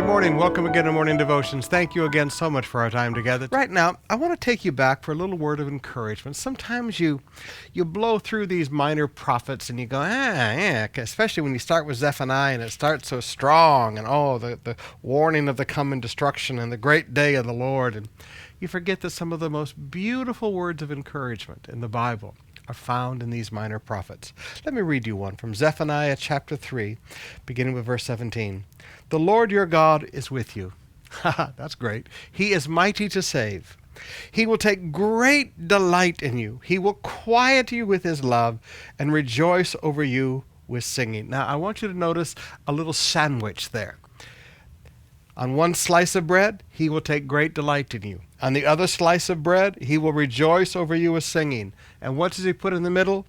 Good morning. Welcome again to Morning Devotions. Thank you again so much for our time together. Right now, I want to take you back for a little word of encouragement. Sometimes you blow through these minor prophets and you go, yeah, especially when you start with Zephaniah and it starts so strong and the warning of the coming destruction and the great day of the Lord. And you forget that some of the most beautiful words of encouragement in the Bible are found in these minor prophets. Let me read you one from Zephaniah chapter 3, beginning with verse 17. The Lord your God is with you. That's great. He is mighty to save. He will take great delight in you. He will quiet you with his love and rejoice over you with singing. Now, I want you to notice a little sandwich there. On one slice of bread, he will take great delight in you. On the other slice of bread, he will rejoice over you with singing. And what does he put in the middle?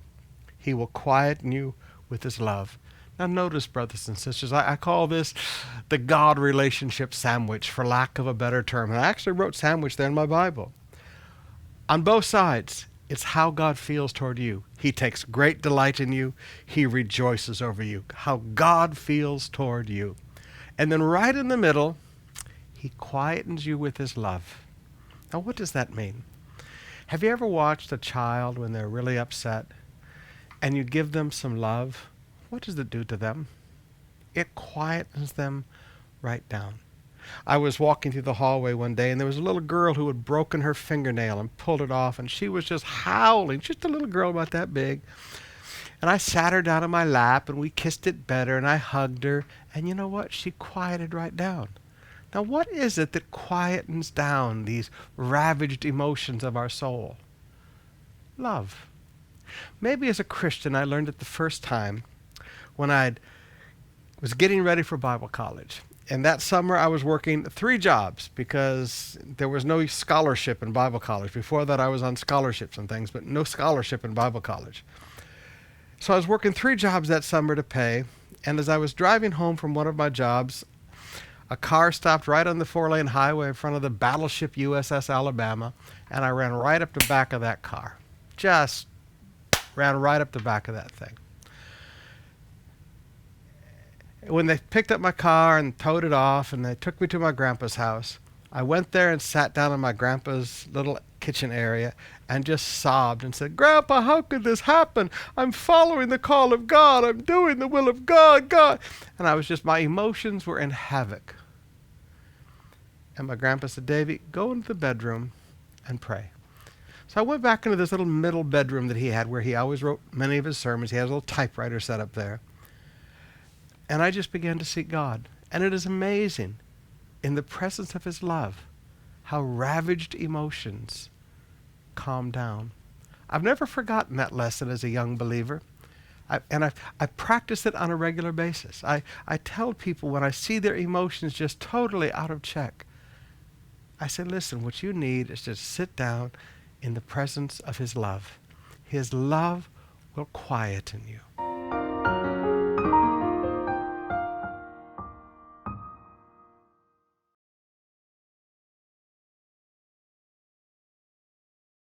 He will quieten you with his love. Now notice, brothers and sisters, I call this the God relationship sandwich, for lack of a better term. And I actually wrote sandwich there in my Bible. On both sides, it's how God feels toward you. He takes great delight in you. He rejoices over you. How God feels toward you. And then right in the middle, he quietens you with his love. Now, what does that mean? Have you ever watched a child when they're really upset and you give them some love? What does it do to them? It quietens them right down. I was walking through the hallway one day and there was a little girl who had broken her fingernail and pulled it off, and she was just howling, just a little girl about that big. And I sat her down on my lap and we kissed it better and I hugged her, and you know what? She quieted right down. Now, what is it that quietens down these ravaged emotions of our soul? Love. Maybe as a Christian I learned it the first time when I was getting ready for Bible college. And that summer I was working 3 jobs because there was no scholarship in Bible college. Before that I was on scholarships and things, but no scholarship in Bible college. So I was working 3 jobs that summer to pay, and as I was driving home from one of my jobs, a car stopped right on the 4-lane highway in front of the battleship USS Alabama, and I ran right up the back of that car. Just ran right up the back of that thing. When they picked up my car and towed it off and they took me to my grandpa's house, I went there and sat down in my grandpa's little kitchen area and just sobbed and said, "Grandpa, how could this happen? I'm following the call of God. I'm doing the will of God, God." And my emotions were in havoc. And my grandpa said, "Davy, go into the bedroom and pray." So I went back into this little middle bedroom that he had where he always wrote many of his sermons. He has a little typewriter set up there. And I just began to seek God. And it is amazing, in the presence of his love, how ravaged emotions calm down. I've never forgotten that lesson as a young believer. I practice it on a regular basis. I tell people when I see their emotions just totally out of check, I say, listen, what you need is just sit down in the presence of his love. His love will quieten you.